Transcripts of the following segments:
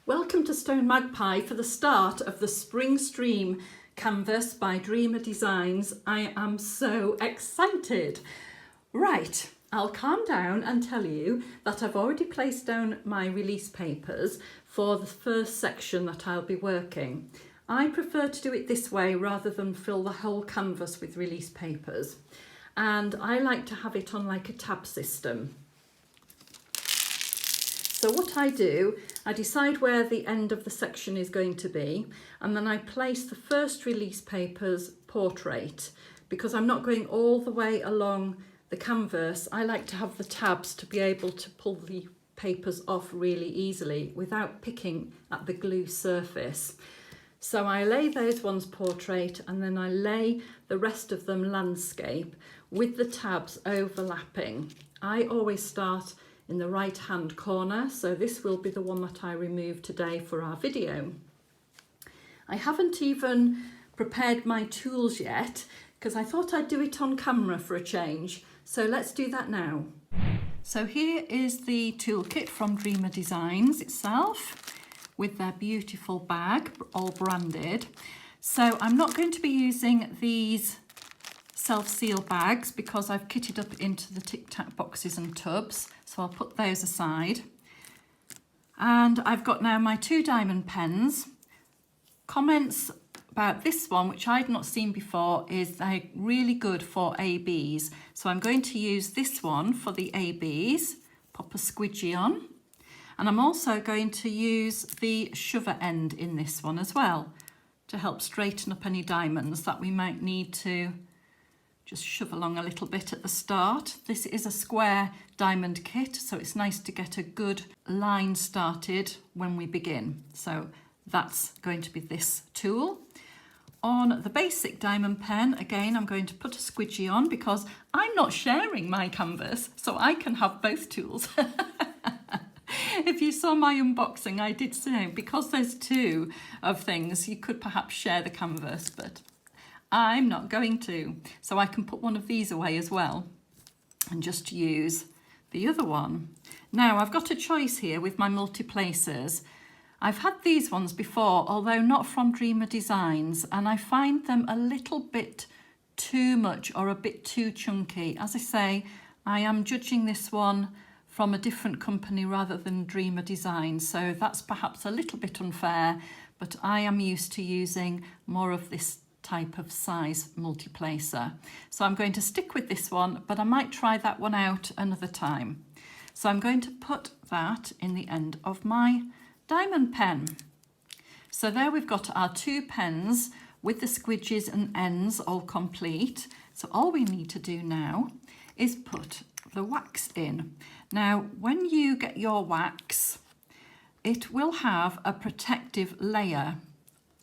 Welcome to StoneMagpie for the start of the Spring Stream canvas by Dreamer Designs. I am so excited. Right, I'll calm down and tell you that I've already placed down my release papers for the first section that I'll be working. I prefer to do it this way rather than fill the whole canvas with release papers. And I like to have it on like a tab system. So what I do, I decide where the end of the section is going to be, and then I place the first release paper's portrait. Because I'm not going all the way along the canvas, I like to have the tabs to be able to pull the papers off really easily without picking at the glue surface. So I lay those ones portrait, and then I lay the rest of them landscape with the tabs overlapping. I always start in the right hand corner, so this will be the one that I remove today for our video. I haven't even prepared my tools yet because I thought I'd do it on camera for a change, so let's do that now. So here is the toolkit from Dreamer Designs itself with their beautiful bag, all branded. So I'm not going to be using these self-seal bags because I've kitted up into the Tic Tac boxes and tubs, so I'll put those aside. And I've got now my 2 diamond pens. Comments about this one, which I'd not seen before, is they're really good for ABs. So I'm going to use this one for the ABs, pop a squidgy on. And I'm also going to use the shover end in this one as well to help straighten up any diamonds that we might need to just shove along a little bit at the start. This is a square diamond kit, so it's nice to get a good line started when we begin. So that's going to be this tool. On the basic diamond pen, again, I'm going to put a squidgy on because I'm not sharing my canvas, so I can have both tools. If you saw my unboxing, I did say, because there's 2 of things, you could perhaps share the canvas, but I'm not going to. So I can put one of these away as well and just use the other one. Now I've got a choice here with my multi-placers. I've had these ones before, although not from Dreamer Designs, and I find them a little bit too much or a bit too chunky. As I say, I am judging this one from a different company rather than Dreamer Designs, so that's perhaps a little bit unfair, but I am used to using more of this type of size multi-placer. So I'm going to stick with this one, but I might try that one out another time. So I'm going to put that in the end of my diamond pen. So there we've got our 2 pens with the squidges and ends all complete. So all we need to do now is put the wax in. Now, when you get your wax, it will have a protective layer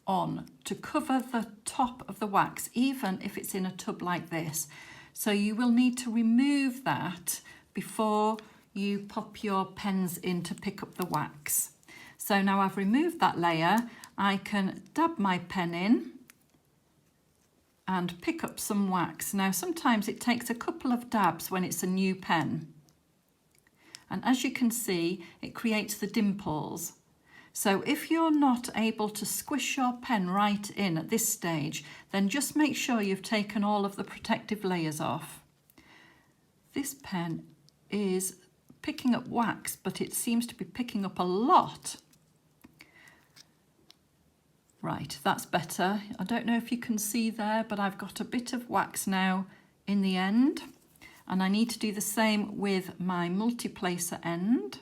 on to cover the top of the wax, even if it's in a tub like this. So you will need to remove that before you pop your pens in to pick up the wax. So now I've removed that layer, I can dab my pen in and pick up some wax. Now sometimes it takes a couple of dabs when it's a new pen. And as you can see, it creates the dimples. So if you're not able to squish your pen right in at this stage, then just make sure you've taken all of the protective layers off. This pen is picking up wax, but it seems to be picking up a lot. Right, that's better. I don't know if you can see there, but I've got a bit of wax now in the end. And I need to do the same with my multi-placer end.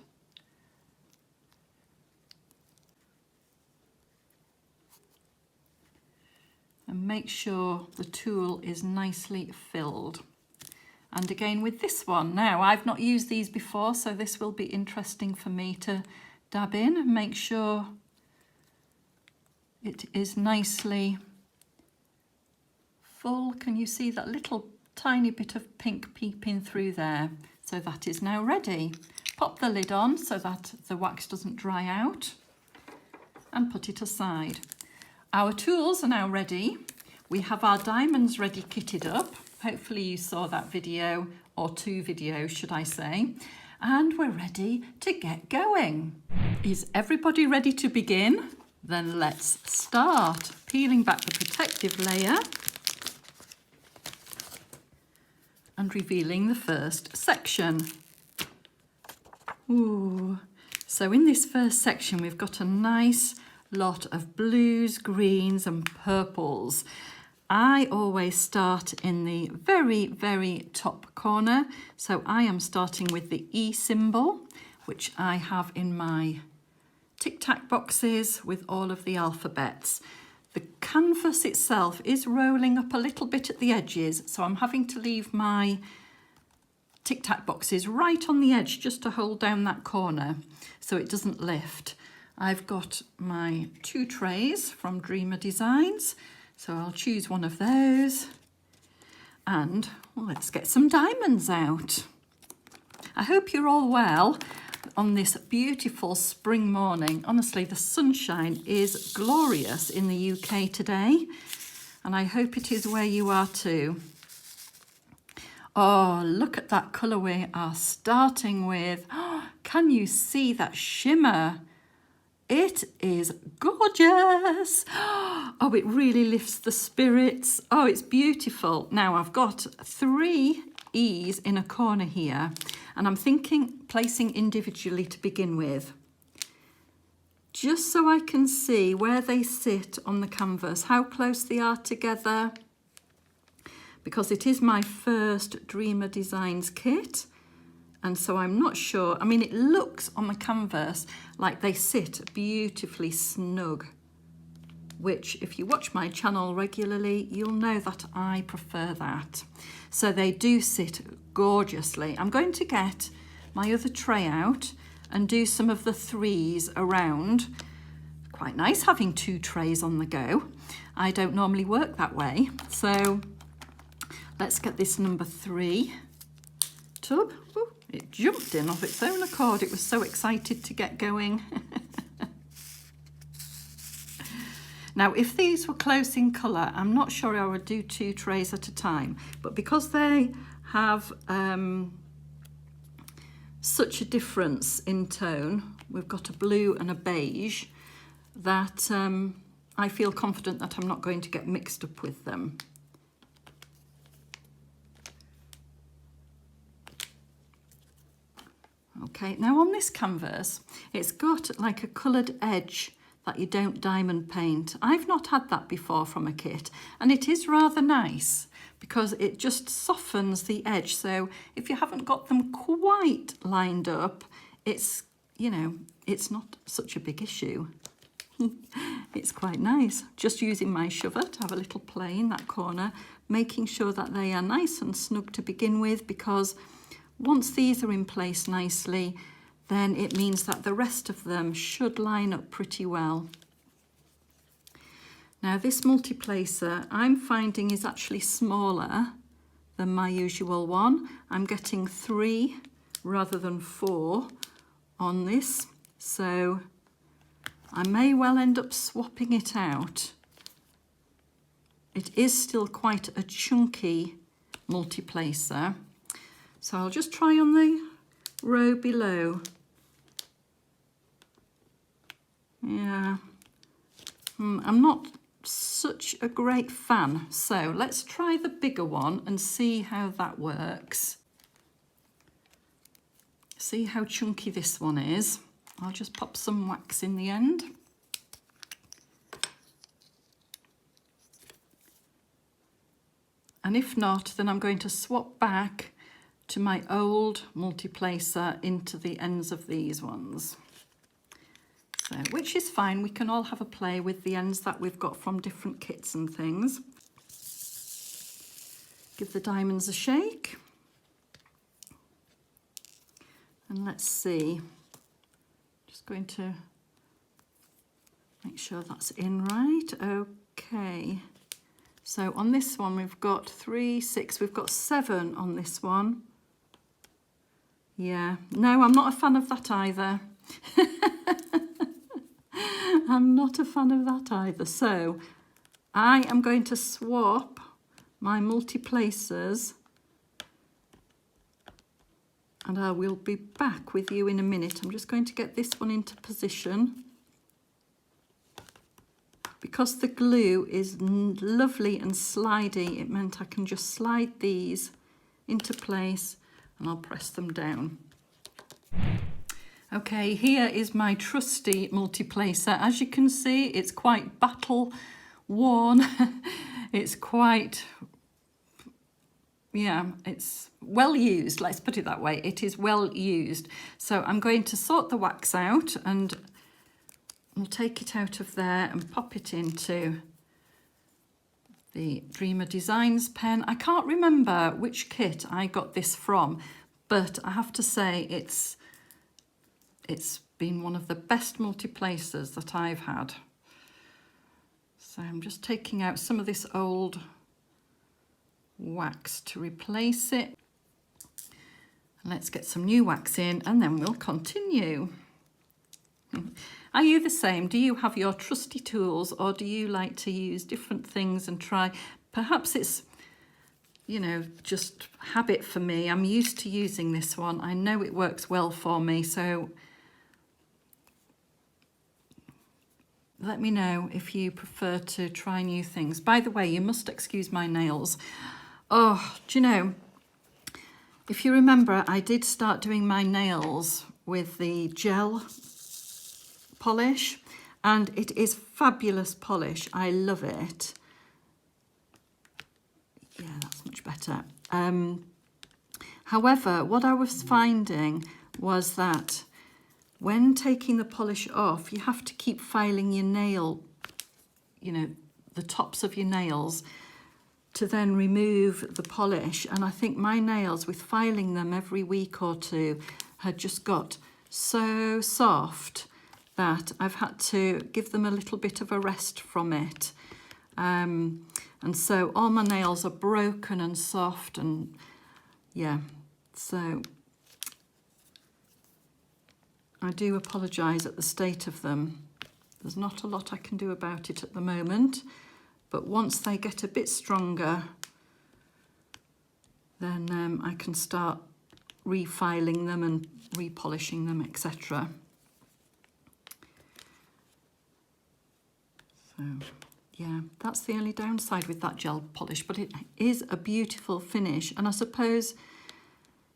And make sure the tool is nicely filled. And again with this one, now I've not used these before, so this will be interesting for me to dab in and make sure it is nicely full. Can you see that little tiny bit of pink peeping through there? So that is now ready. Pop the lid on so that the wax doesn't dry out and put it aside. Our tools are now ready. We have our diamonds ready kitted up. Hopefully you saw that video, or 2 videos should I say. And we're ready to get going. Is everybody ready to begin? Then let's start. Peeling back the protective layer and revealing the first section. Ooh. So in this first section, we've got a nice lot of blues, greens and purples. I always start in the very, very top corner. So I am starting with the E symbol, which I have in my Tic Tac boxes with all of the alphabets. The canvas itself is rolling up a little bit at the edges, so I'm having to leave my Tic Tac boxes right on the edge just to hold down that corner so it doesn't lift. I've got my 2 trays from Dreamer Designs, so I'll choose one of those. And well, let's get some diamonds out. I hope you're all well on this beautiful spring morning. Honestly, the sunshine is glorious in the UK today, and I hope it is where you are too. Oh, look at that colour we are starting with. Oh, can you see that shimmer? It is gorgeous. Oh, it really lifts the spirits. Oh, it's beautiful. Now I've got 3 E's in a corner here, and I'm thinking placing individually to begin with, just so I can see where they sit on the canvas, how close they are together, because it is my first Dreamer Designs kit, and so I'm not sure. I mean, it looks on the canvas like they sit beautifully snug, which if you watch my channel regularly, you'll know that I prefer that. So they do sit gorgeously. I'm going to get my other tray out and do some of the 3s around. Quite nice having 2 trays on the go. I don't normally work that way. So let's get this number 3 tub. Ooh, it jumped in of its own accord. It was so excited to get going. Now, if these were close in colour, I'm not sure I would do 2 trays at a time, but because they have such a difference in tone, we've got a blue and a beige, that I feel confident that I'm not going to get mixed up with them. Okay, now on this canvas, it's got like a coloured edge that you don't diamond paint. I've not had that before from a kit, and it is rather nice because it just softens the edge. So if you haven't got them quite lined up, it's, you know, it's not such a big issue. It's quite nice. Just using my shover to have a little play in that corner, making sure that they are nice and snug to begin with, because once these are in place nicely, then it means that the rest of them should line up pretty well. Now this multiplacer I'm finding is actually smaller than my usual one. I'm getting 3 rather than 4 on this, so I may well end up swapping it out. It is still quite a chunky multiplacer, so I'll just try on the row below. Yeah, I'm not such a great fan, so let's try the bigger one and see how that works. See how chunky this one is. I'll just pop some wax in the end. And if not, then I'm going to swap back to my old multiplacer into the ends of these ones. So, which is fine, we can all have a play with the ends that we've got from different kits and things. Give the diamonds a shake. And let's see, just going to make sure that's in right. Okay, so on this one we've got 3, 6, we've got 7 on this one. Yeah, no, I'm not a fan of that either. I'm not a fan of that either. So I am going to swap my multiplacers and I will be back with you in a minute. I'm just going to get this one into position. Because the glue is lovely and slidey, it meant I can just slide these into place and I'll press them down. Okay, here is my trusty multi-placer. As you can see, it's quite battle worn. It's quite, yeah, it's well used, let's put it that way. It is well used. So I'm going to sort the wax out and we'll take it out of there and pop it into the Dreamer Designs pen. I can't remember which kit I got this from, but I have to say it's been one of the best multi-placers that I've had. So I'm just taking out some of this old wax to replace it. Let's get some new wax in and then we'll continue. Are you the same? Do you have your trusty tools, or do you like to use different things and try? Perhaps it's, you know, just habit for me. I'm used to using this one. I know it works well for me, so let me know if you prefer to try new things. By the way, you must excuse my nails. Oh, do you know, if you remember, I did start doing my nails with the gel polish, and it is fabulous polish. I love it. Yeah, that's much better. However, what I was finding was that when taking the polish off, you have to keep filing your nail, you know, the tops of your nails, to then remove the polish. And I think my nails, with filing them every week or two, had just got so soft that I've had to give them a little bit of a rest from it. And so all my nails are broken and soft, and yeah, so I do apologise at the state of them. There's not a lot I can do about it at the moment, but once they get a bit stronger, then I can start refiling them and repolishing them, etc. So yeah, that's the only downside with that gel polish, but it is a beautiful finish. And I suppose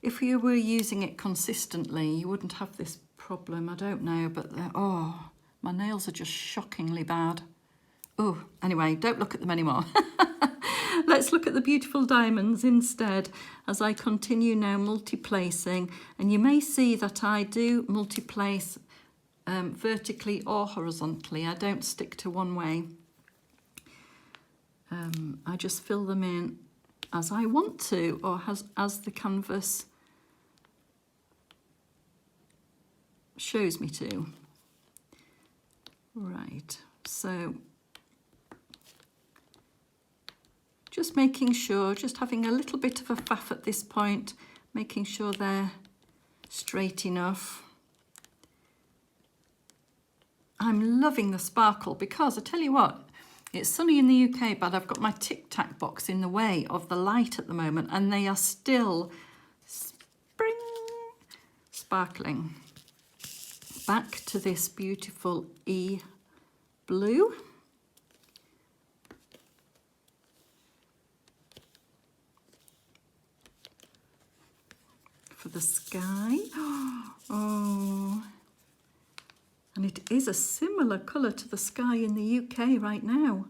if you were using it consistently, you wouldn't have this problem. I don't know, but oh, my nails are just shockingly bad. Oh, anyway, don't look at them anymore. Let's look at the beautiful diamonds instead as I continue now multi-placing. And you may see that I do multi-place vertically or horizontally. I don't stick to one way. I just fill them in as I want to, or as the canvas shows me to. Right, so just making sure, just having a little bit of a faff at this point, making sure they're straight enough. I'm loving the sparkle because I tell you what, it's sunny in the UK, but I've got my Tic Tac box in the way of the light at the moment, and they are still sparkling. Back to this beautiful E blue. For the sky. Oh. And it is a similar colour to the sky in the UK right now.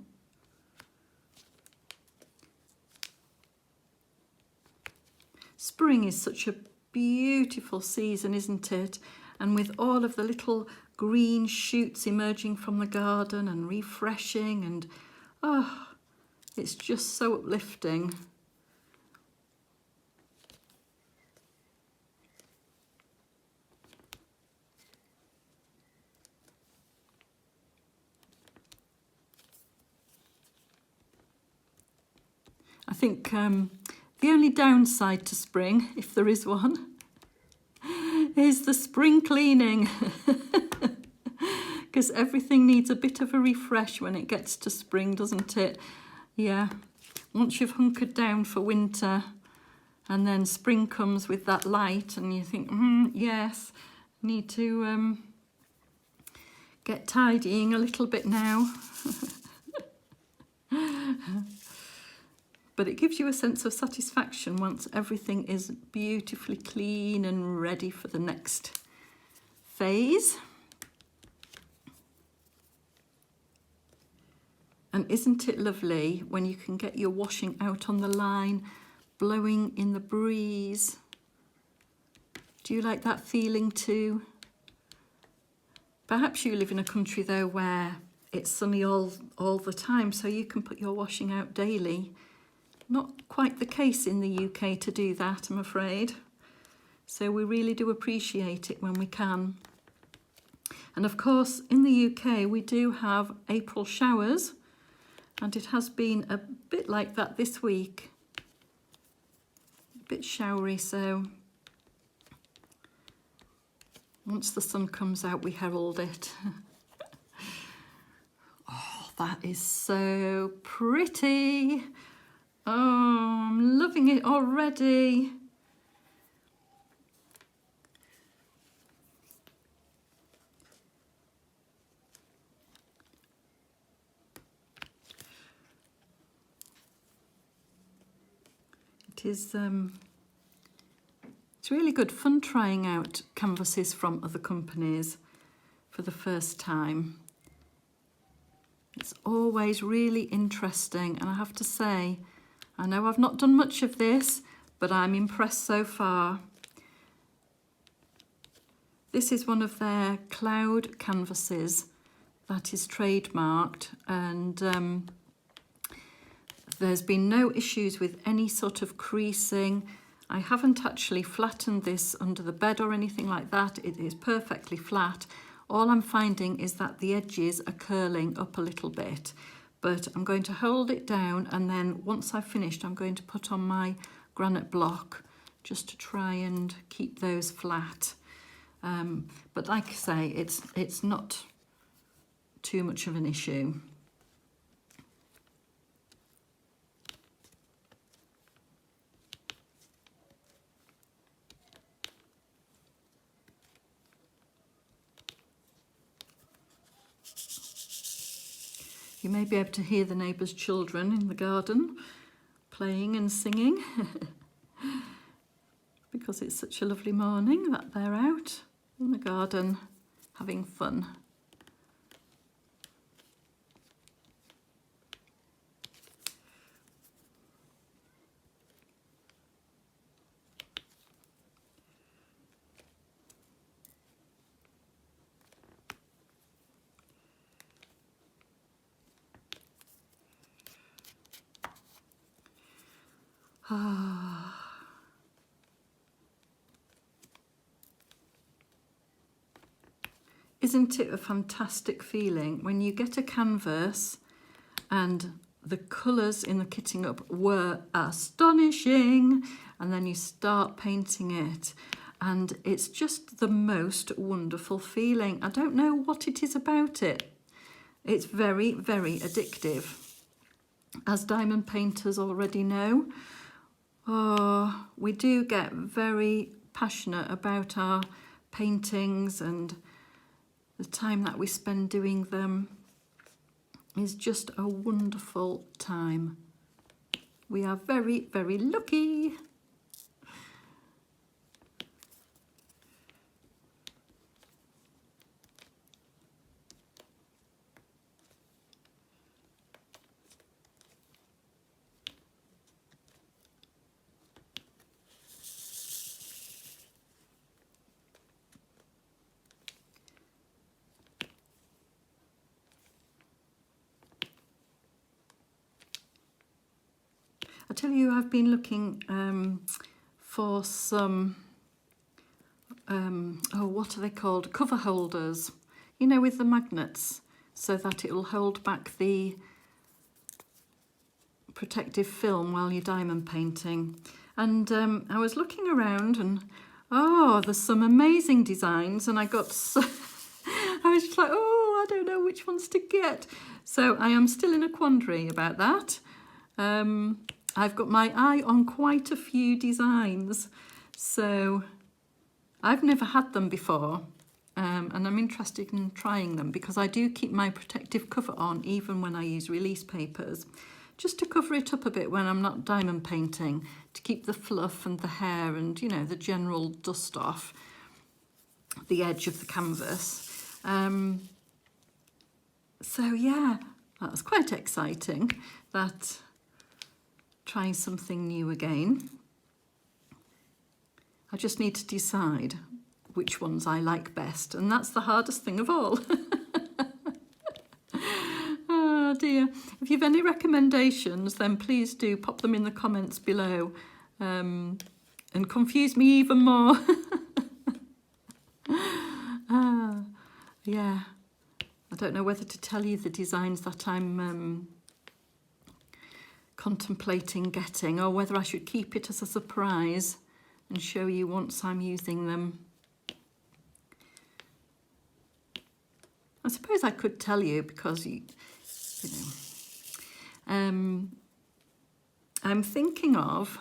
Spring is such a beautiful season, isn't it? And with all of the little green shoots emerging from the garden and refreshing, and oh, it's just so uplifting. I think the only downside to spring, if there is one, is the spring cleaning. Because everything needs a bit of a refresh when it gets to spring, doesn't it? Yeah, once you've hunkered down for winter And then spring comes with that light and you think, yes, need to get tidying a little bit now. But it gives you a sense of satisfaction once everything is beautifully clean and ready for the next phase. And isn't it lovely when you can get your washing out on the line, blowing in the breeze? Do you like that feeling too? Perhaps you live in a country though where it's sunny all the time, so you can put your washing out daily. Not quite the case in the UK to do that, I'm afraid. So we really do appreciate it when we can. And of course, in the UK, we do have April showers, and it has been a bit like that this week. A bit showery, so once the sun comes out, we herald it. Oh, that is so pretty. Oh, I'm loving it already. It is, it's really good fun trying out canvases from other companies for the first time. It's always really interesting, and I have to say, I know I've not done much of this, but I'm impressed so far. This is one of their cloud canvases that is trademarked, and there's been no issues with any sort of creasing. I haven't actually flattened this under the bed or anything like that. It is perfectly flat. All I'm finding is that the edges are curling up a little bit. But I'm going to hold it down, and then once I've finished, I'm going to put on my granite block just to try and keep those flat. But like I say, it's not too much of an issue. You may be able to hear the neighbours' children in the garden playing and singing because it's such a lovely morning that they're out in the garden having fun. Isn't it a fantastic feeling when you get a canvas and the colours in the kitting up were astonishing, and then you start painting it and it's just the most wonderful feeling. I don't know what it is about it. It's very, very addictive. As diamond painters already know, we do get very passionate about our paintings, and the time that we spend doing them is just a wonderful time. We are very, very lucky. I tell you, I've been looking for some, what are they called? Cover holders, you know, with the magnets, so that it will hold back the protective film while you're diamond painting. And I was looking around and, there's some amazing designs, and I got so, I was just like, I don't know which ones to get. So I am still in a quandary about that. I've got my eye on quite a few designs, so I've never had them before, and I'm interested in trying them because I do keep my protective cover on even when I use release papers, just to cover it up a bit when I'm not diamond painting, to keep the fluff and the hair and, you know, the general dust off the edge of the canvas. So yeah, that was quite exciting, that trying something new again. I just need to decide which ones I like best, and that's the hardest thing of all. Oh dear. If you've any recommendations, then please do pop them in the comments below, and confuse me even more. Yeah, I don't know whether to tell you the designs that I'm contemplating getting, or whether I should keep it as a surprise and show you once I'm using them. I suppose I could tell you because you know, I'm thinking of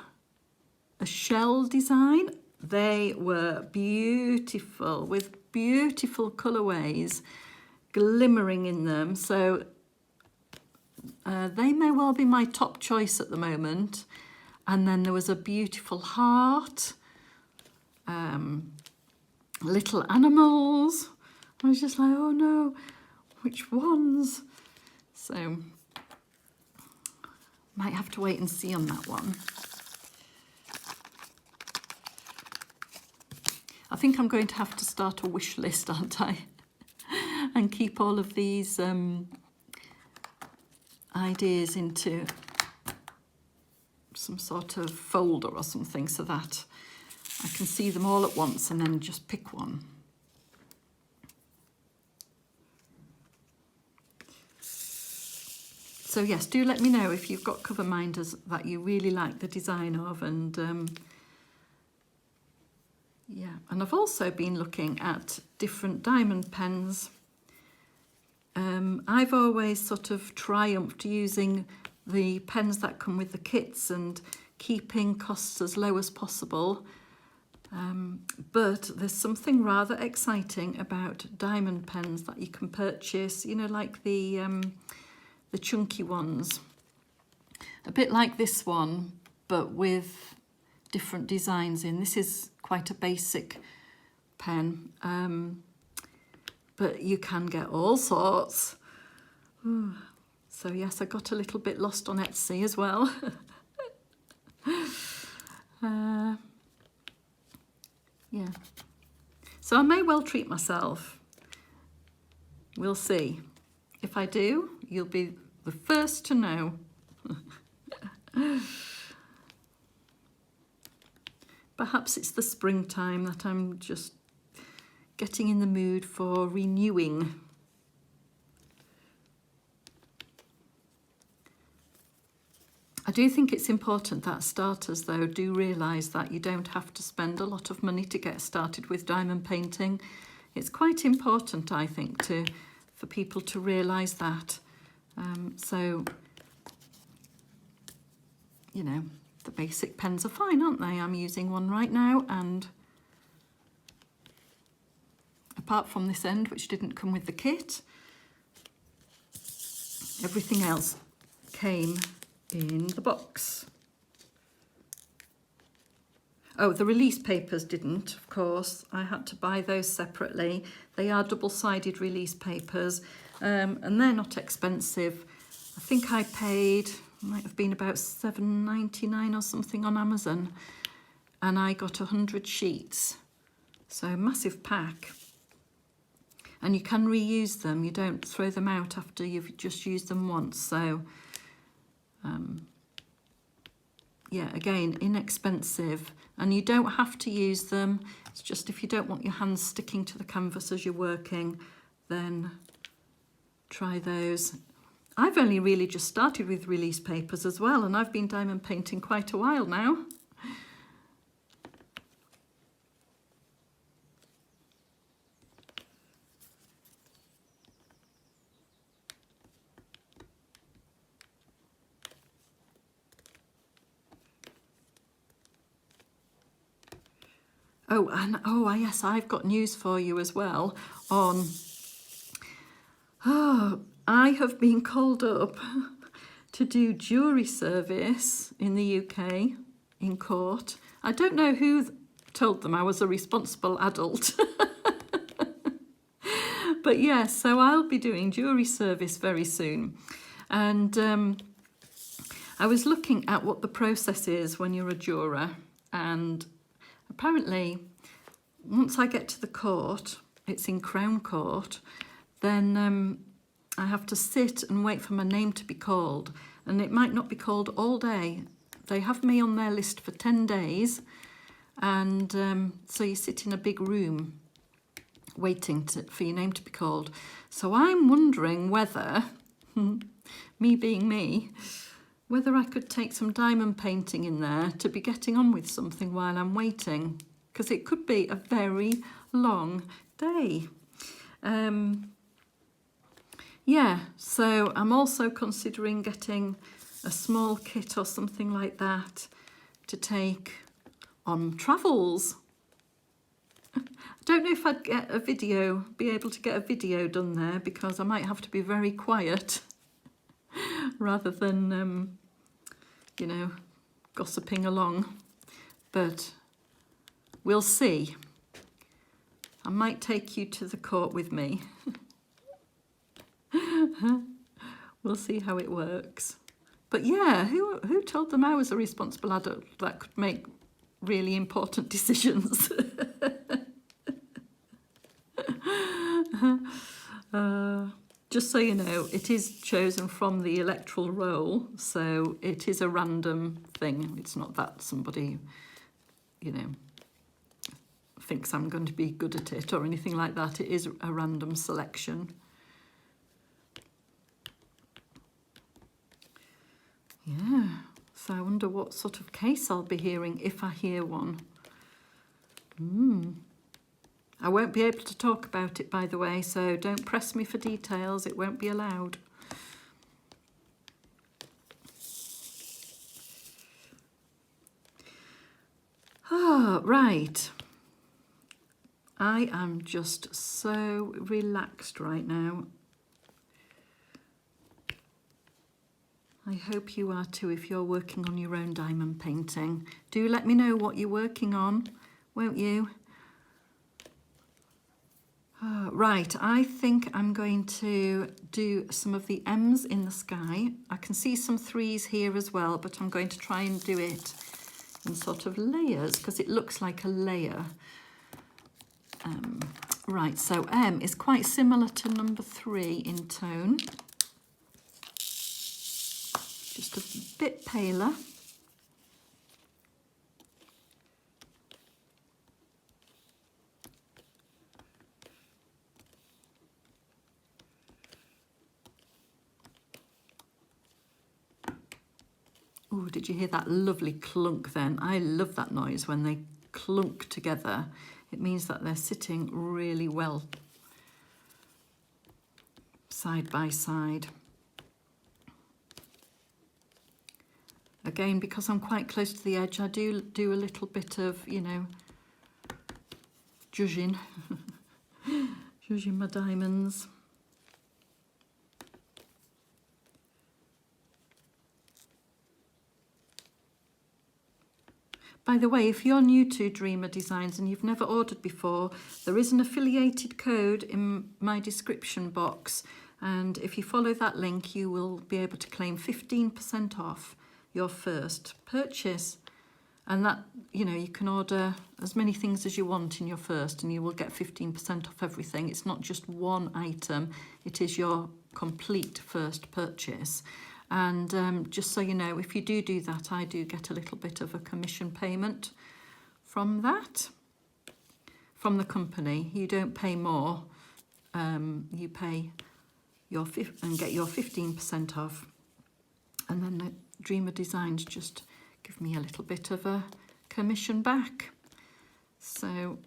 a shell design. They were beautiful, with beautiful colourways glimmering in them, so they may well be my top choice at the moment. And then there was a beautiful heart, little animals. I was just like, oh no, which ones? So might have to wait and see on that one. I think I'm going to have to start a wish list, aren't I? And keep all of these ideas into some sort of folder or something, so that I can see them all at once and then just pick one. So yes, do let me know if you've got cover minders that you really like the design of, and yeah, and I've also been looking at different diamond pens. I've always sort of triumphed using the pens that come with the kits and keeping costs as low as possible. But there's something rather exciting about diamond pens that you can purchase, you know, like the chunky ones. A bit like this one, but with different designs in. This is quite a basic pen, but you can get all sorts. Ooh. So yes, I got a little bit lost on Etsy as well. Yeah, so I may well treat myself. We'll see. If I do, you'll be the first to know. Perhaps it's the springtime that I'm just getting in the mood for renewing. I do think it's important that starters, though, do realise that you don't have to spend a lot of money to get started with diamond painting. It's quite important, I think, for people to realise that. So, you know, the basic pens are fine, aren't they? I'm using one right now, and apart from this end, which didn't come with the kit, everything else came in the box. Oh, the release papers didn't, of course. I had to buy those separately. They are double-sided release papers, and they're not expensive. I think I paid, might have been about $7.99 or something on Amazon, and I got 100 sheets. So a massive pack. And you can reuse them. You don't throw them out after you've just used them once. So yeah, again, inexpensive, and you don't have to use them. It's just if you don't want your hands sticking to the canvas as you're working, then try those. I've only really just started with release papers as well, and I've been diamond painting quite a while now. Oh, and yes, I've got news for you as well on, I have been called up to do jury service in the UK in court. I don't know who told them I was a responsible adult. But yes, so I'll be doing jury service very soon. And I was looking at what the process is when you're a juror, and apparently once I get to the court, it's in Crown Court, then I have to sit and wait for my name to be called, and it might not be called all day. They have me on their list for 10 days, and so you sit in a big room waiting for your name to be called. So I'm wondering whether, me being me, whether I could take some diamond painting in there to be getting on with something while I'm waiting, because it could be a very long day. Yeah, so I'm also considering getting a small kit or something like that to take on travels. I don't know if I'd be able to get a video done there, because I might have to be very quiet rather than, you know, gossiping along. But we'll see. I might take you to the court with me. We'll see how it works. But yeah, who told them I was a responsible adult that could make really important decisions? Just so you know, it is chosen from the electoral roll, so it is a random thing. It's not that somebody, you know, thinks I'm going to be good at it or anything like that. It is a random selection. Yeah, so I wonder what sort of case I'll be hearing if I hear one. I won't be able to talk about it, by the way, so don't press me for details. It won't be allowed. Oh, right. I am just so relaxed right now. I hope you are too if you're working on your own diamond painting. Do let me know what you're working on, won't you? Right, I think I'm going to do some of the M's in the sky. I can see some 3s here as well, but I'm going to try and do it in sort of layers because it looks like a layer. Right, so M is quite similar to number 3 in tone. Just a bit paler. Oh, did you hear that lovely clunk then? I love that noise when they clunk together. It means that they're sitting really well side by side. Again, because I'm quite close to the edge, I do a little bit of, you know, judging, judging my diamonds. By the way, if you're new to Dreamer Designs and you've never ordered before, there is an affiliated code in my description box, and if you follow that link you will be able to claim 15% off your first purchase. And that, you know, you can order as many things as you want in your first and you will get 15% off everything. It's not just one item, it is your complete first purchase. And just so you know, if you do that, I do get a little bit of a commission payment from that, from the company. You don't pay more, you pay your and get your 15% off. And then the Dreamer Designs just give me a little bit of a commission back. So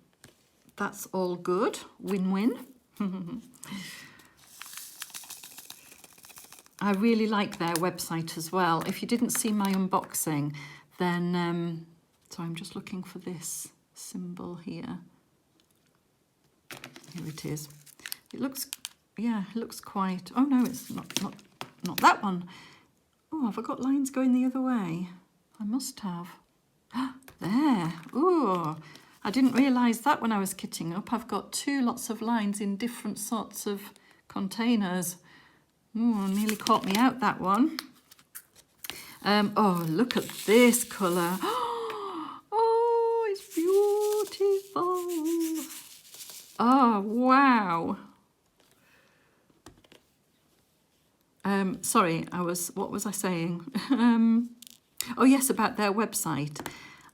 that's all good, win-win. I really like their website as well. If you didn't see my unboxing, then, so I'm just looking for this symbol here. Here it is. It looks, yeah, it looks quite, oh no, it's not that one. Oh, have I got lines going the other way? I must have. There, ooh, I didn't realise that when I was kitting up. I've got two lots of lines in different sorts of containers. Ooh, nearly caught me out, that one. Oh, look at this colour. Oh, it's beautiful. Oh, wow. Sorry, what was I saying? Oh yes, about their website.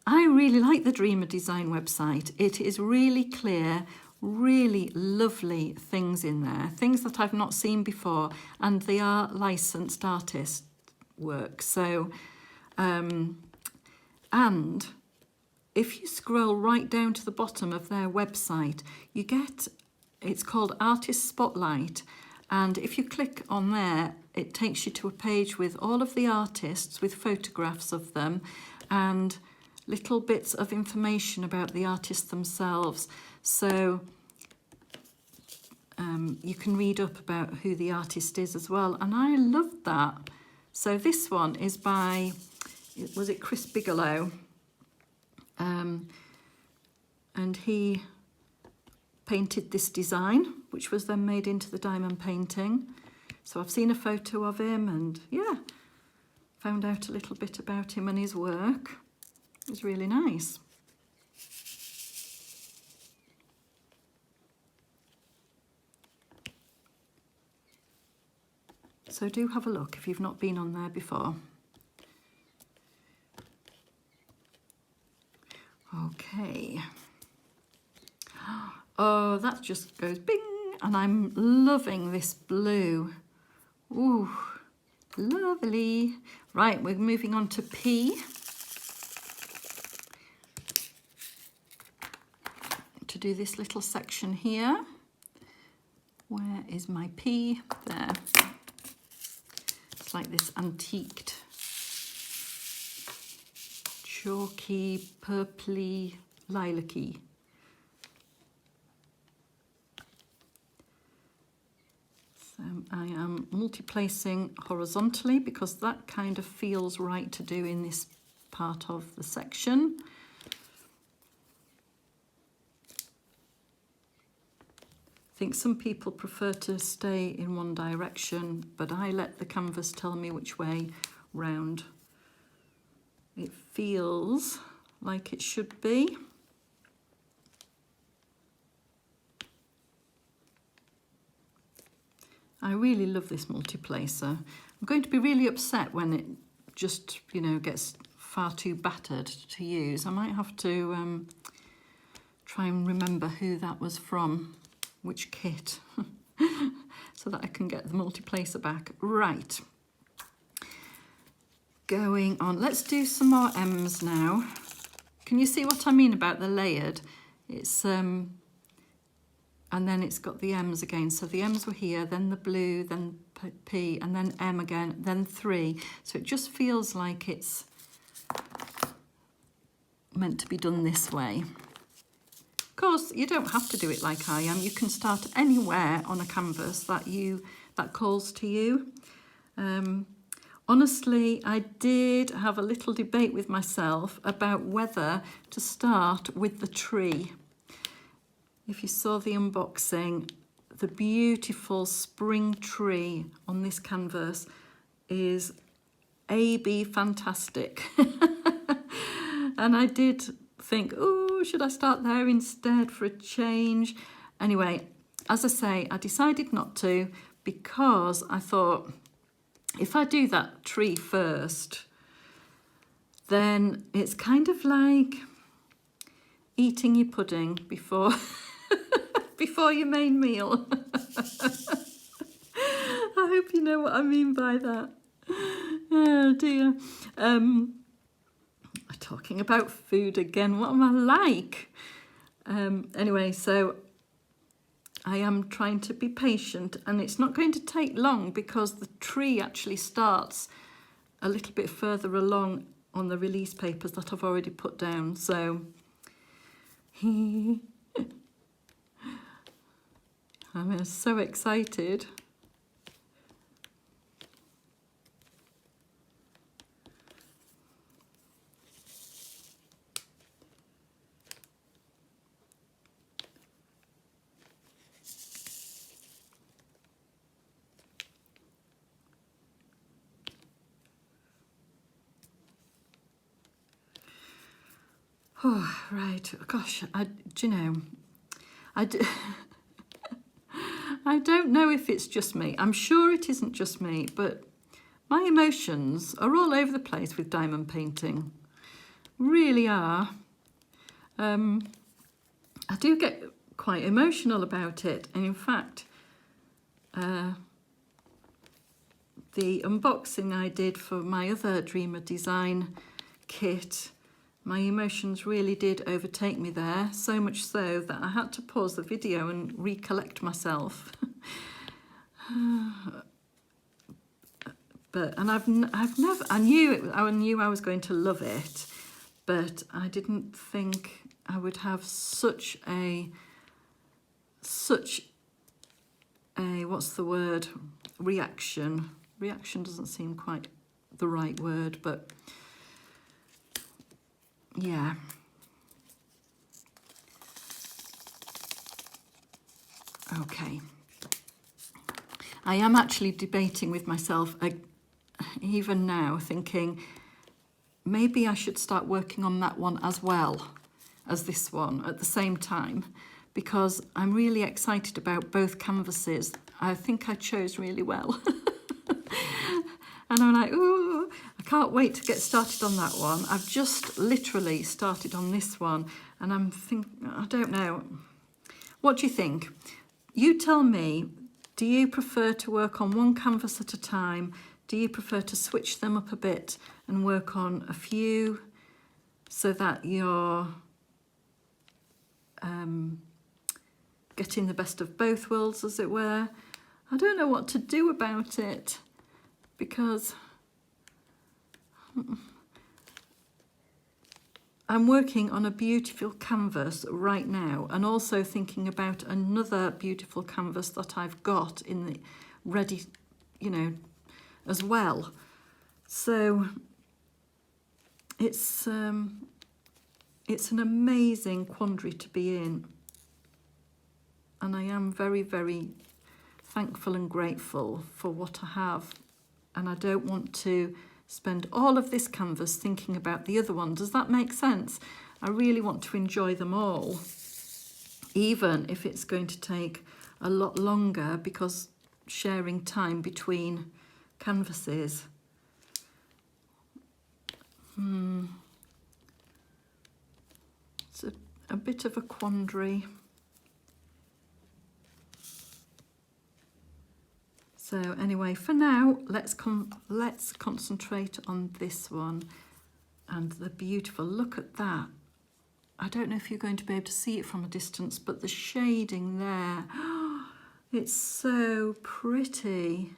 I really like the Dreamer Design website. It is really clear, really lovely things in there, things that I've not seen before, and they are licensed artist work. So, and if you scroll right down to the bottom of their website, you get, it's called Artist Spotlight. And if you click on there, it takes you to a page with all of the artists, with photographs of them and little bits of information about the artists themselves. So you can read up about who the artist is as well. And I loved that. So this one is by, was it Chris Bigelow? And he painted this design, which was then made into the diamond painting. So I've seen a photo of him and yeah, found out a little bit about him and his work. It was really nice. So do have a look if you've not been on there before. Okay. Oh, that just goes bing, and I'm loving this blue. Ooh, lovely. Right, we're moving on to P. To do this little section here. Where is my P? There. It's like this antiqued, chalky, purpley, lilac-y. I am multi-placing horizontally because that kind of feels right to do in this part of the section. I think some people prefer to stay in one direction, but I let the canvas tell me which way round it feels like it should be. I really love this multi-placer. I'm going to be really upset when it just, you know, gets far too battered to use. I might have to try and remember who that was from, which kit, so that I can get the multi-placer back. Right. Going on. Let's do some more M's now. Can you see what I mean about the layered? It's and then it's got the M's again. So the M's were here, then the blue, then P, and then M again, then 3. So it just feels like it's meant to be done this way. Of course, you don't have to do it like I am. You can start anywhere on a canvas that calls to you. Honestly, I did have a little debate with myself about whether to start with the tree. If you saw the unboxing, the beautiful spring tree on this canvas is A-B fantastic. And I did think, oh, should I start there instead for a change? Anyway, as I say, I decided not to because I thought if I do that tree first, then it's kind of like eating your pudding before before your main meal. I hope you know what I mean by that. Oh dear. Talking about food again, what am I like? Anyway, so I am trying to be patient, and it's not going to take long because the tree actually starts a little bit further along on the release papers that I've already put down. So I'm so excited. Oh, right. Gosh, do you know, I don't know if it's just me. I'm sure it isn't just me, but my emotions are all over the place with diamond painting. Really are. I do get quite emotional about it. And in fact, the unboxing I did for my other Dreamer Design kit, my emotions really did overtake me there, so much so that I had to pause the video and recollect myself. I knew I was going to love it, but I didn't think I would have such a what's the word? Reaction. Reaction doesn't seem quite the right word, but yeah. Okay. I am actually debating with myself, even now, thinking maybe I should start working on that one as well as this one at the same time, because I'm really excited about both canvases. I think I chose really well. And I'm like, ooh, I can't wait to get started on that one. I've just literally started on this one, and I'm thinking, I don't know. What do you think? You tell me, do you prefer to work on one canvas at a time? Do you prefer to switch them up a bit and work on a few so that you're getting the best of both worlds, as it were? I don't know what to do about it, because I'm working on a beautiful canvas right now, and also thinking about another beautiful canvas that I've got in the ready, you know, as well. So it's an amazing quandary to be in, and I am very, very thankful and grateful for what I have, and I don't want to spend all of this canvas thinking about the other one. Does that make sense? I really want to enjoy them all, even if it's going to take a lot longer, because sharing time between canvases. It's a bit of a quandary. So anyway, for now, let's concentrate on this one and the beautiful, look at that. I don't know if you're going to be able to see it from a distance, but the shading there, it's so pretty.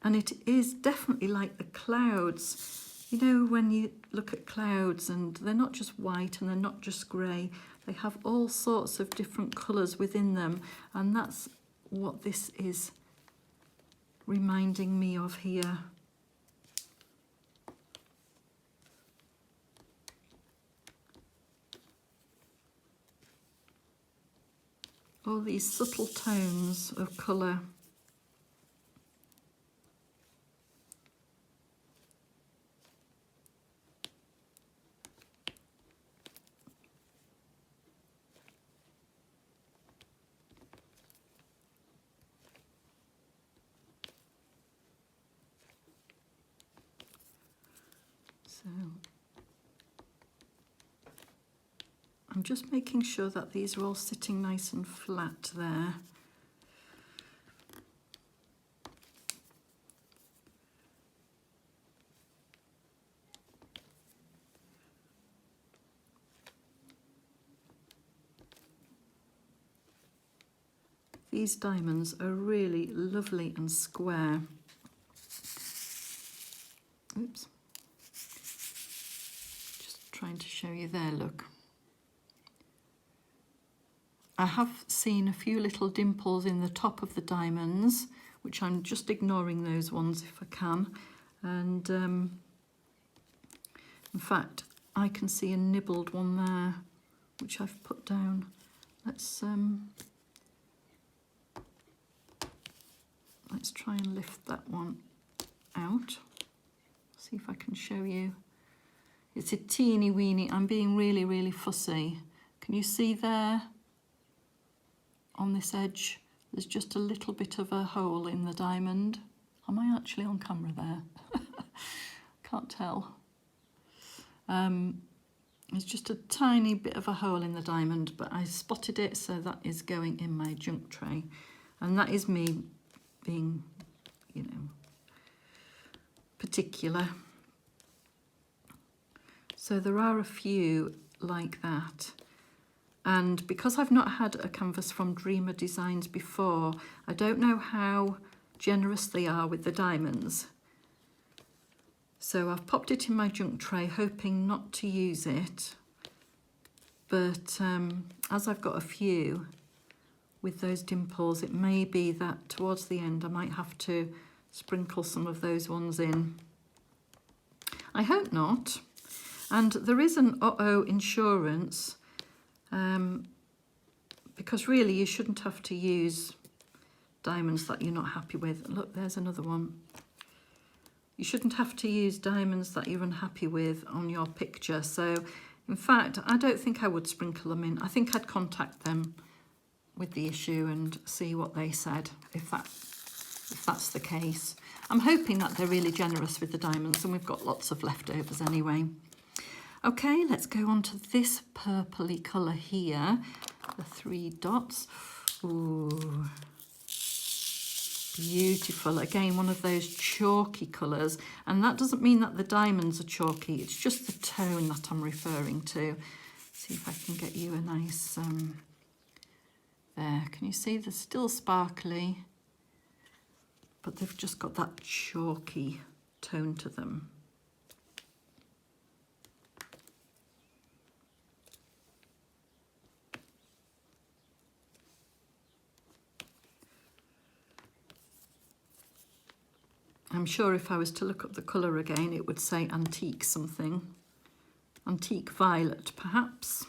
And it is definitely like the clouds. You know, when you look at clouds, and they're not just white and they're not just grey, they have all sorts of different colours within them, and that's what this is reminding me of here. All these subtle tones of colour. So I'm just making sure that these are all sitting nice and flat there. These diamonds are really lovely and square. Oops. Just trying to show you there, look. I have seen a few little dimples in the top of the diamonds, which I'm just ignoring those ones if I can. And in fact, I can see a nibbled one there, which I've put down. Let's try and lift that one out. See if I can show you. It's a teeny weeny. I'm being really, really fussy. Can you see there on this edge? There's just a little bit of a hole in the diamond. Am I actually on camera there? Can't tell. It's just a tiny bit of a hole in the diamond, but I spotted it, so that is going in my junk tray. And that is me being, you know, particular. So there are a few like that. And because I've not had a canvas from Dreamer Designs before, I don't know how generous they are with the diamonds. So I've popped it in my junk tray, hoping not to use it. But as I've got a few with those dimples, it may be that towards the end I might have to sprinkle some of those ones in. I hope not. And there is an uh-oh insurance, because really you shouldn't have to use diamonds that you're not happy with. Look, there's another one. You shouldn't have to use diamonds that you're unhappy with on your picture. So, in fact, I don't think I would sprinkle them in. I think I'd contact them with the issue and see what they said, if that's the case. I'm hoping that they're really generous with the diamonds, and we've got lots of leftovers anyway. Okay, let's go on to this purpley colour here, the 3 dots. Ooh. Beautiful. Again, one of those chalky colours, and that doesn't mean that the diamonds are chalky, it's just the tone that I'm referring to. See if I can get you a nice there. Can you see they're still sparkly, but they've just got that chalky tone to them. I'm sure if I was to look up the colour again, it would say antique something. Antique violet, perhaps.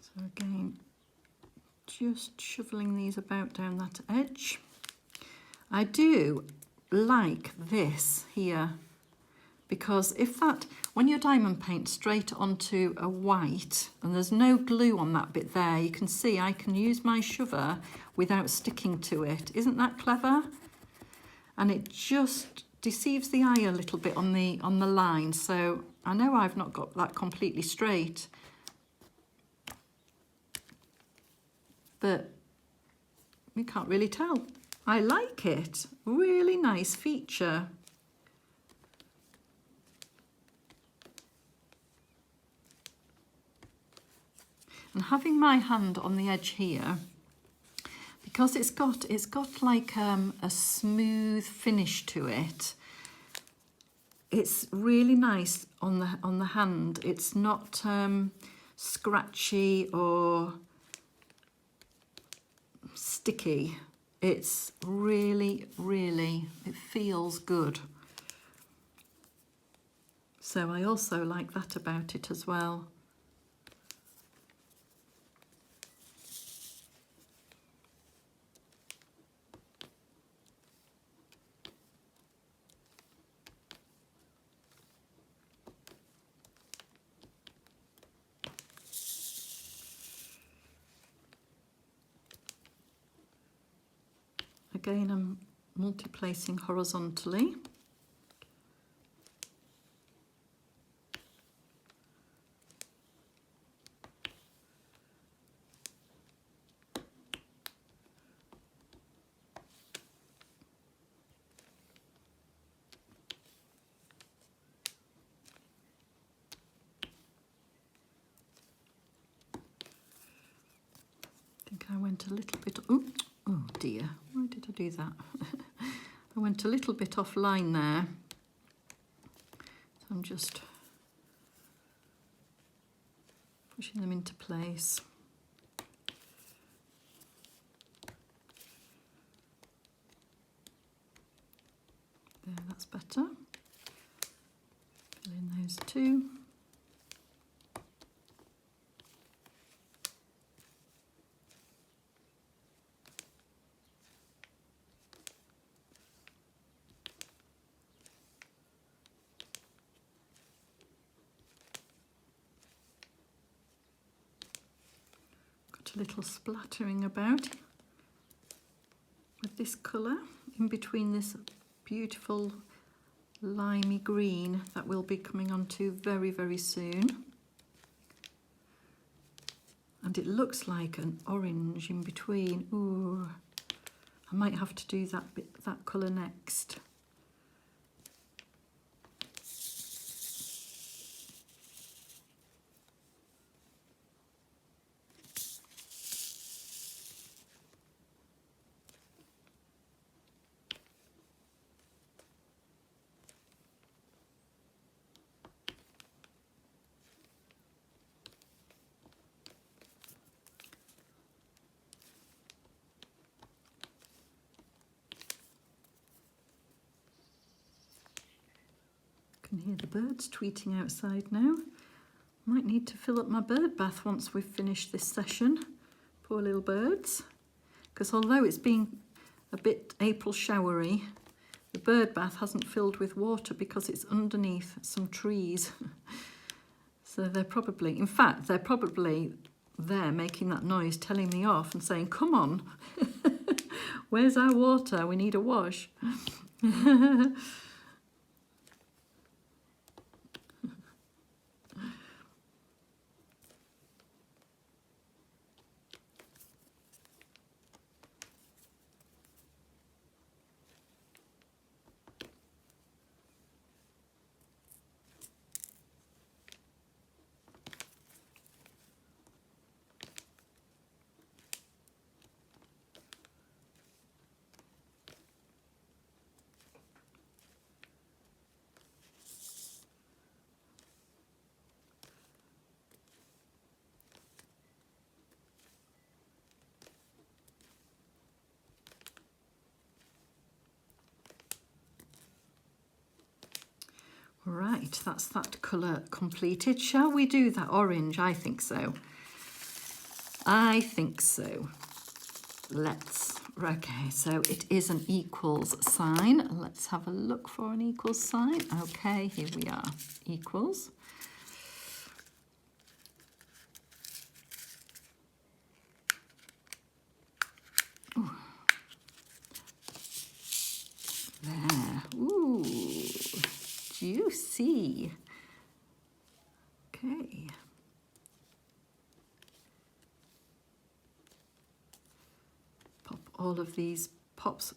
So again, just shoveling these about down that edge. I do like this here, because when you diamond paint straight onto a white and there's no glue on that bit there, you can see I can use my shover without sticking to it. Isn't that clever? And it just deceives the eye a little bit on the line. So I know I've not got that completely straight, but you can't really tell. I like it. Really nice feature. And having my hand on the edge here, because it's got like a smooth finish to it. It's really nice on the hand. It's not scratchy or sticky. It's really, it feels good. So I also like that about it as well. Again, I'm multi-placing horizontally. I think I went a little bit, oh dear, why did I do that? I went a little bit offline there. I'm just pushing them into place. There, that's better. Fill in those two. Got a little splattering about with this colour in between this beautiful limey green that we'll be coming on to very, very soon. And it looks like an orange in between. Ooh, I might have to do that colour next. Can hear the birds tweeting outside now. Might need to fill up my bird bath once we've finished this session. Poor little birds. Because although it's been a bit April showery, the bird bath hasn't filled with water because it's underneath some trees. So they're probably, in fact, they're probably there making that noise, telling me off and saying, come on, where's our water? We need a wash. Right, that's that colour completed. Shall we do that orange? I think so. I think so. Let's, okay, so it is an equals sign. Let's have a look for an equals sign. Okay, here we are, equals. Ooh. There, ooh. Juicy. Okay. Pop all of these pops.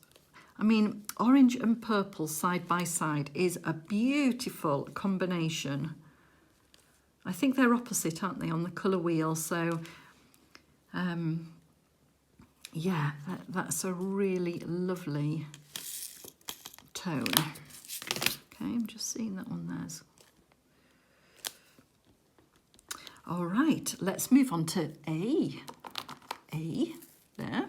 I mean, orange and purple side by side is a beautiful combination. I think they're opposite, aren't they, on the colour wheel? So, yeah, that's a really lovely tone. Okay, I'm just seeing that one there's. All right, let's move on to A. A, there.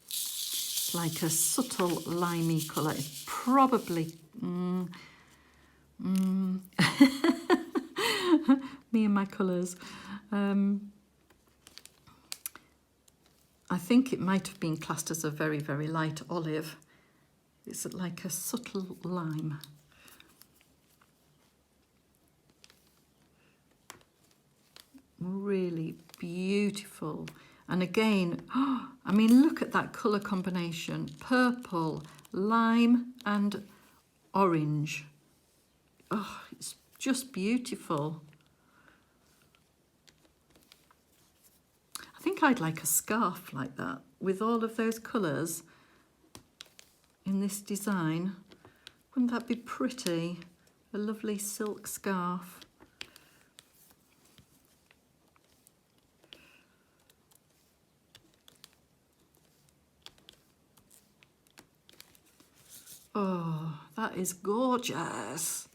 It's like a subtle limey colour. It's probably, me and my colours. I think it might have been classed as a very, very light olive. It's like a subtle lime. Really beautiful. And again, oh, I mean, look at that colour combination. Purple, lime and orange. Oh, it's just beautiful. I think I'd like a scarf like that with all of those colours in this design. Wouldn't that be pretty? A lovely silk scarf. Oh, That is gorgeous.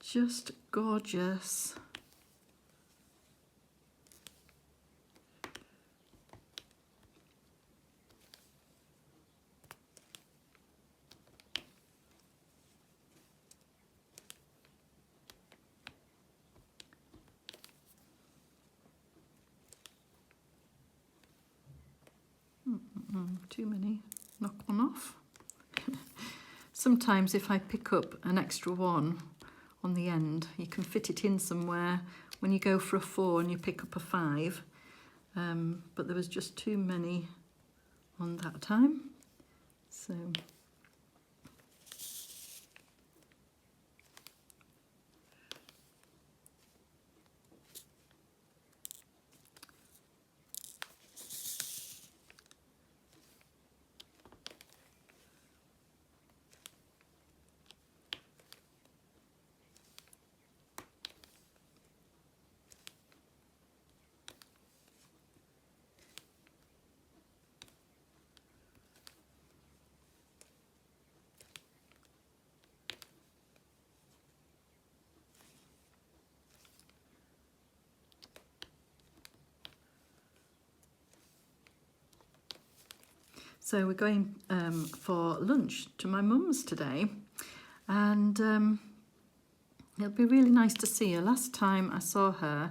Just gorgeous. Too many. Knock one off. Sometimes if I pick up an extra one on the end, you can fit it in somewhere when you go for a 4 and you pick up a 5. But there was just too many on that time. So So we're going for lunch to my mum's today, and it'll be really nice to see her. Last time I saw her,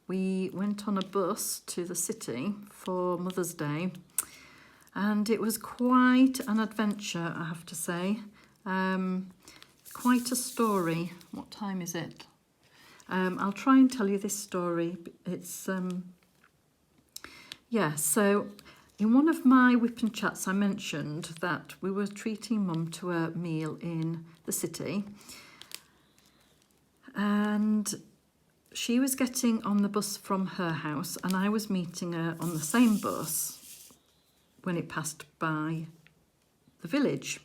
we went on a bus to the city for Mother's Day, and it was quite an adventure, I have to say. Quite a story. What time is it? I'll try and tell you this story. It's yeah, so in one of my WIP and Chats I mentioned that we were treating Mum to a meal in the city, and she was getting on the bus from her house and I was meeting her on the same bus when it passed by the village.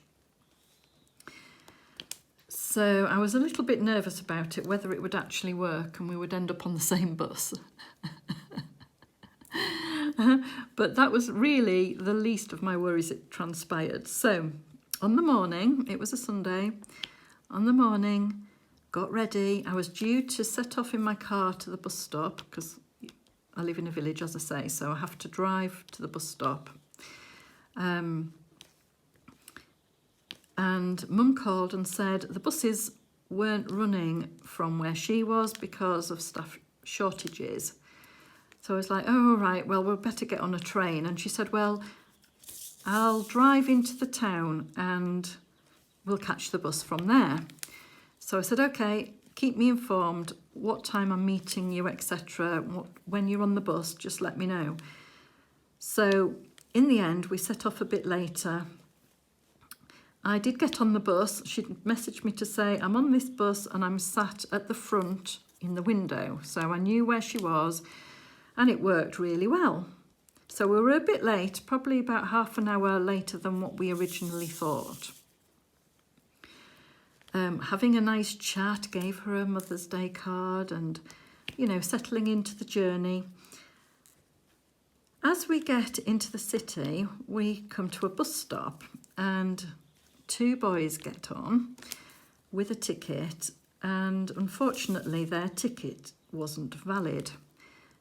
So I was a little bit nervous about it, whether it would actually work and we would end up on the same bus. But that was really the least of my worries. It transpired. So on the morning, it was a Sunday, on the morning, got ready. I was due to set off in my car to the bus stop because I live in a village, as I say, so I have to drive to the bus stop. And Mum called and said the buses weren't running from where she was because of staff shortages. So I was like, oh, right, well, we'll better get on a train. And she said, well, I'll drive into the town and we'll catch the bus from there. So I said, okay, keep me informed what time I'm meeting you, etc. When you're on the bus, just let me know. So in the end, we set off a bit later. I did get on the bus. She'd messaged me to say, I'm on this bus and I'm sat at the front in the window. So I knew where she was and it worked really well. So we were a bit late, probably about half an hour later than what we originally thought. Having a nice chat, gave her a Mother's Day card and, you know, settling into the journey. As we get into the city, we come to a bus stop and 2 boys get on with a ticket, and unfortunately their ticket wasn't valid.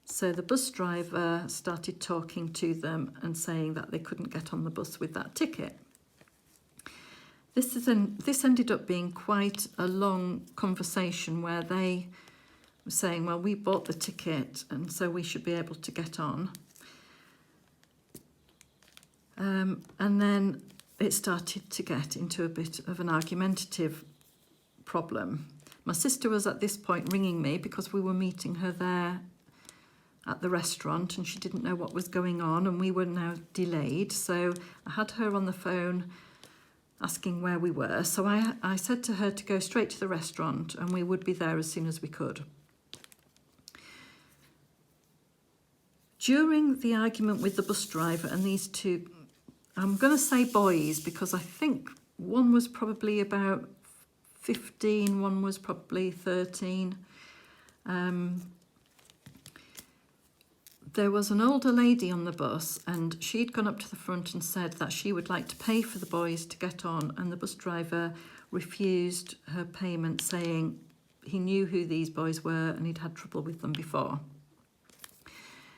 So the bus driver started talking to them and saying that they couldn't get on the bus with that ticket. This ended up being quite a long conversation where they were saying, well, we bought the ticket and so we should be able to get on. And then it started to get into a bit of an argumentative problem. My sister was at this point ringing me because we were meeting her there at the restaurant and she didn't know what was going on and we were now delayed. So I had her on the phone asking where we were. So I said to her to go straight to the restaurant and we would be there as soon as we could. During the argument with the bus driver and these 2, I'm going to say boys because I think one was probably about 15, one was probably 13. there was an older lady on the bus, and she'd gone up to the front and said that she would like to pay for the boys to get on, and the bus driver refused her payment, saying he knew who these boys were and he'd had trouble with them before.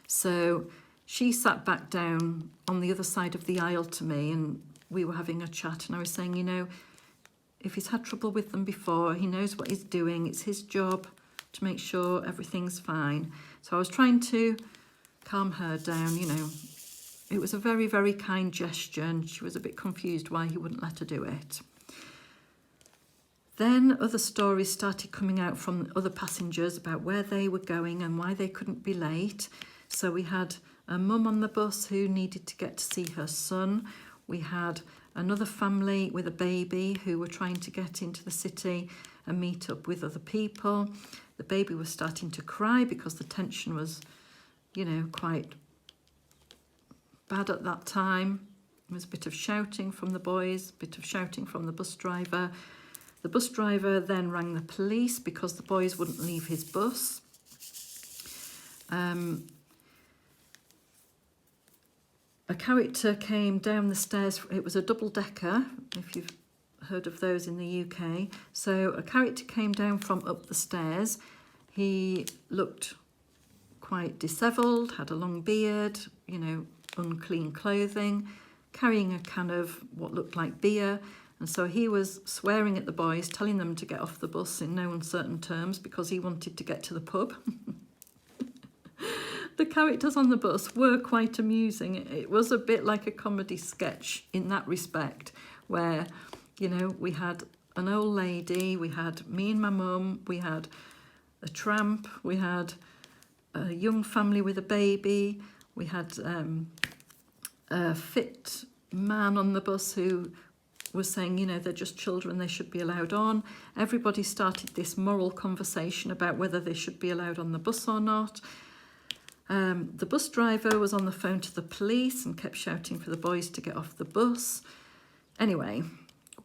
So she sat back down on the other side of the aisle to me, and we were having a chat, and I was saying, you know, if he's had trouble with them before, he knows what he's doing. It's his job to make sure everything's fine. So I was trying to calm her down, you know. It was a very, very kind gesture, and she was a bit confused why he wouldn't let her do it. Then other stories started coming out from other passengers about where they were going and why they couldn't be late. So we had a mum on the bus who needed to get to see her son. We had another family with a baby who were trying to get into the city and meet up with other people. The baby was starting to cry because the tension was, you know, quite bad at that time. There was a bit of shouting from the boys, a bit of shouting from the bus driver. The bus driver then rang the police because the boys wouldn't leave his bus. A character came down the stairs. It was a double-decker, if you've heard of those in the UK. So a character came down from up the stairs. He looked quite dishevelled, had a long beard, you know, unclean clothing, carrying a can of what looked like beer. And so he was swearing at the boys, telling them to get off the bus in no uncertain terms because he wanted to get to the pub. The characters on the bus were quite amusing. It was a bit like a comedy sketch in that respect, where, you know, we had an old lady, we had me and my mum, we had a tramp, we had a young family with a baby, we had a fit man on the bus who was saying, you know, they're just children, they should be allowed on. Everybody started this moral conversation about whether they should be allowed on the bus or not. The bus driver was on the phone to the police and kept shouting for the boys to get off the bus. Anyway,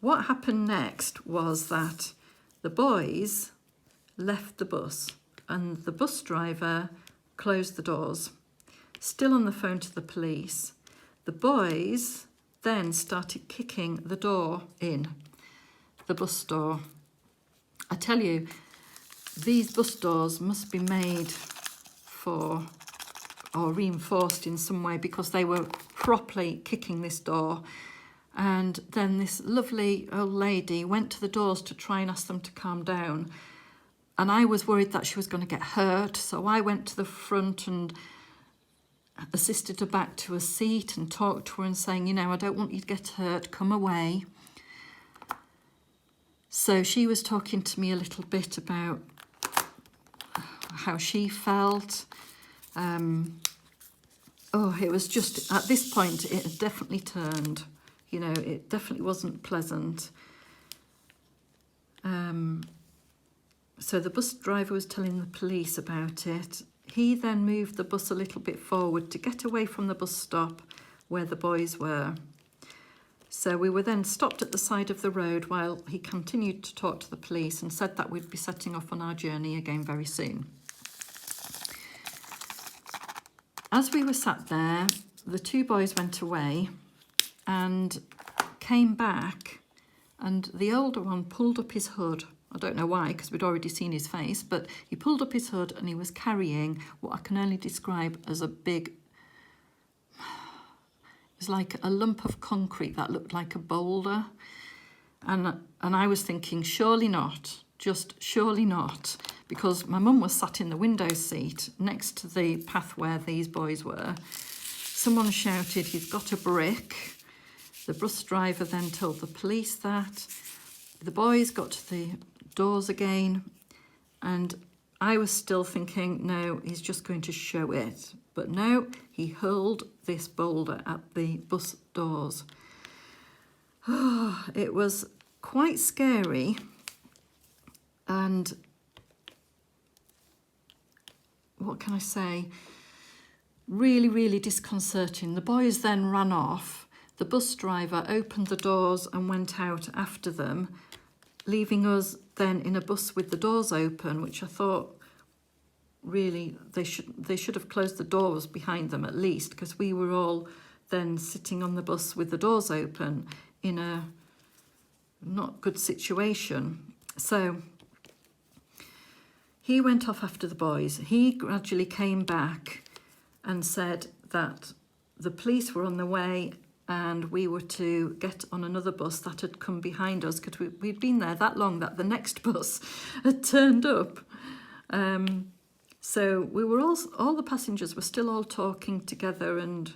what happened next was that the boys left the bus and the bus driver closed the doors. Still on the phone to the police, the boys then started kicking the door in, the bus door. I tell you, these bus doors must be made for or reinforced in some way, because they were properly kicking this door. And then this lovely old lady went to the doors to try and ask them to calm down. And I was worried that she was going to get hurt. So I went to the front and assisted her back to a seat and talked to her and saying, you know, I don't want you to get hurt, come away. So she was talking to me a little bit about how she felt. It was just, at this point, it had definitely turned. You know, it definitely wasn't pleasant. So the bus driver was telling the police about it. He then moved the bus a little bit forward to get away from the bus stop where the boys were. So we were then stopped at the side of the road while he continued to talk to the police and said that we'd be setting off on our journey again very soon. As we were sat there, the two boys went away and came back, and the older one pulled up his hood. I don't know why, because we'd already seen his face, but he pulled up his hood and he was carrying what I can only describe as a big, it was like a lump of concrete that looked like a boulder. And I was thinking, surely not, just surely not, because my mum was sat in the window seat next to the path where these boys were. Someone shouted, he's got a brick. The bus driver then told the police that. The boys got to the doors again, and I was still thinking, no, he's just going to show it. But no, he hurled this boulder at the bus doors. Oh, it was quite scary, and what can I say? Really, really disconcerting. The boys then ran off. The bus driver opened the doors and went out after them, leaving us then in a bus with the doors open, which I thought really, they should have closed the doors behind them at least, because we were all then sitting on the bus with the doors open in a not good situation. So he went off after the boys. He gradually came back and said that the police were on the way and we were to get on another bus that had come behind us, because we'd been there that long that the next bus had turned up. So we were all the passengers were still all talking together, and,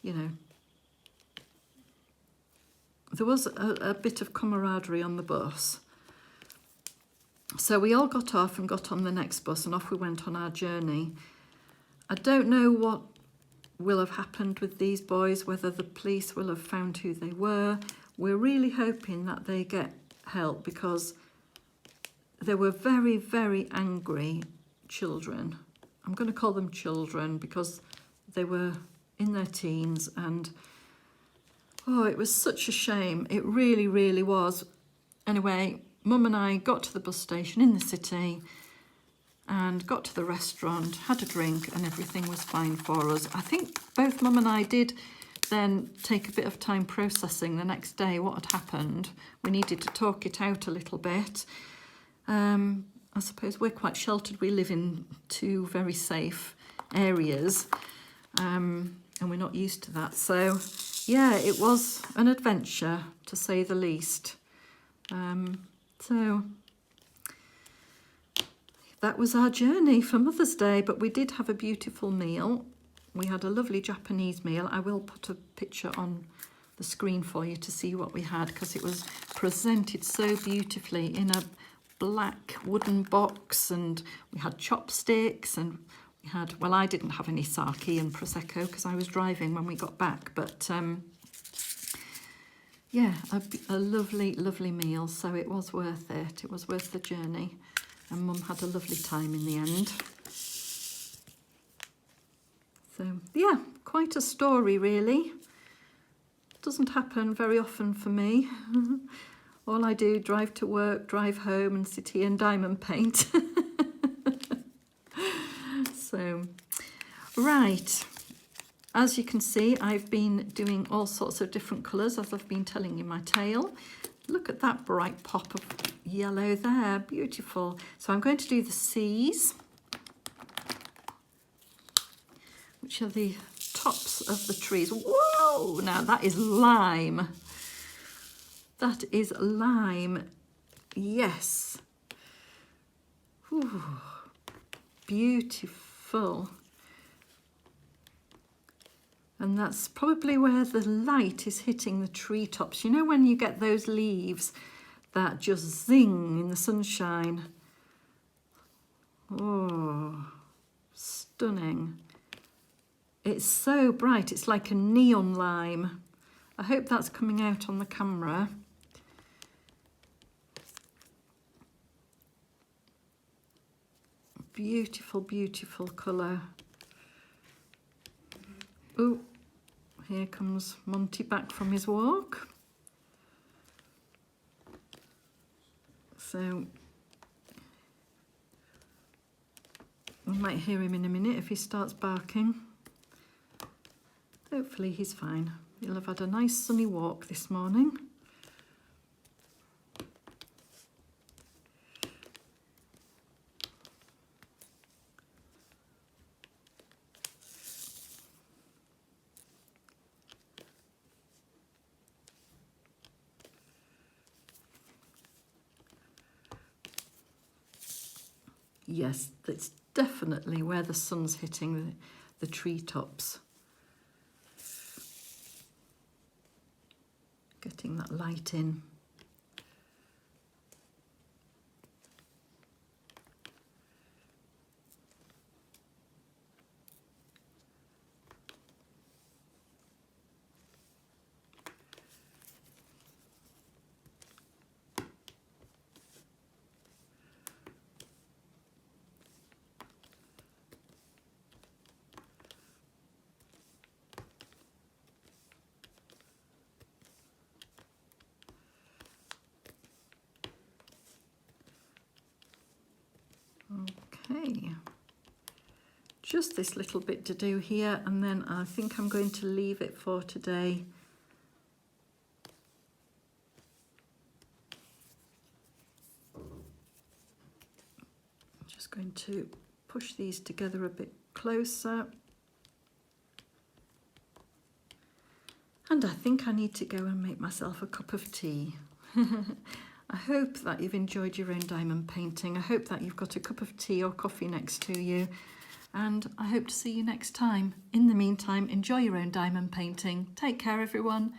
you know, there was a bit of camaraderie on the bus. So we all got off and got on the next bus, and off we went on our journey. I don't know what will have happened with these boys, whether the police will have found who they were. We're really hoping that they get help, because they were very, very angry children. I'm going to call them children because they were in their teens, and oh, it was such a shame. It really, really was. Anyway, Mum and I got to the bus station in the city and got to the restaurant, had a drink, and everything was fine for us. I think both Mum and I did then take a bit of time processing the next day what had happened. We needed to talk it out a little bit. I suppose we're quite sheltered. We live in two very safe areas, and we're not used to that. So, yeah, it was an adventure, to say the least. So that was our journey for Mother's Day, but we did have a beautiful meal. We had a lovely Japanese meal. I will put a picture on the screen for you to see what we had, because it was presented so beautifully in a black wooden box, and we had chopsticks, and we had, well, I didn't have any sake and prosecco because I was driving when we got back, but yeah, a lovely, lovely meal. So it was worth it. It was worth the journey, and Mum had a lovely time in the end. So yeah, quite a story really. Doesn't happen very often for me. All I do, drive to work, drive home, and sit here and diamond paint. So, right. As you can see, I've been doing all sorts of different colours, as I've been telling you my tale. Look at that bright pop of yellow there. Beautiful. So I'm going to do the seas, which are the tops of the trees. Whoa! Now that is lime. That is lime. Yes. Ooh, beautiful. And that's probably where the light is hitting the treetops. You know when you get those leaves that just zing in the sunshine? Oh, stunning. It's so bright. It's like a neon lime. I hope that's coming out on the camera. Beautiful, beautiful colour. Oh, here comes Monty back from his walk. So we might hear him in a minute if he starts barking. Hopefully he's fine. He'll have had a nice sunny walk this morning. Yes, that's definitely where the sun's hitting the treetops. Getting that light in. just this little bit to do here, and then I think I'm going to leave it for today. I'm just going to push these together a bit closer. And I think I need to go and make myself a cup of tea. I hope that you've enjoyed your own diamond painting. I hope that you've got a cup of tea or coffee next to you. And I hope to see you next time. In the meantime, enjoy your own diamond painting. Take care, everyone.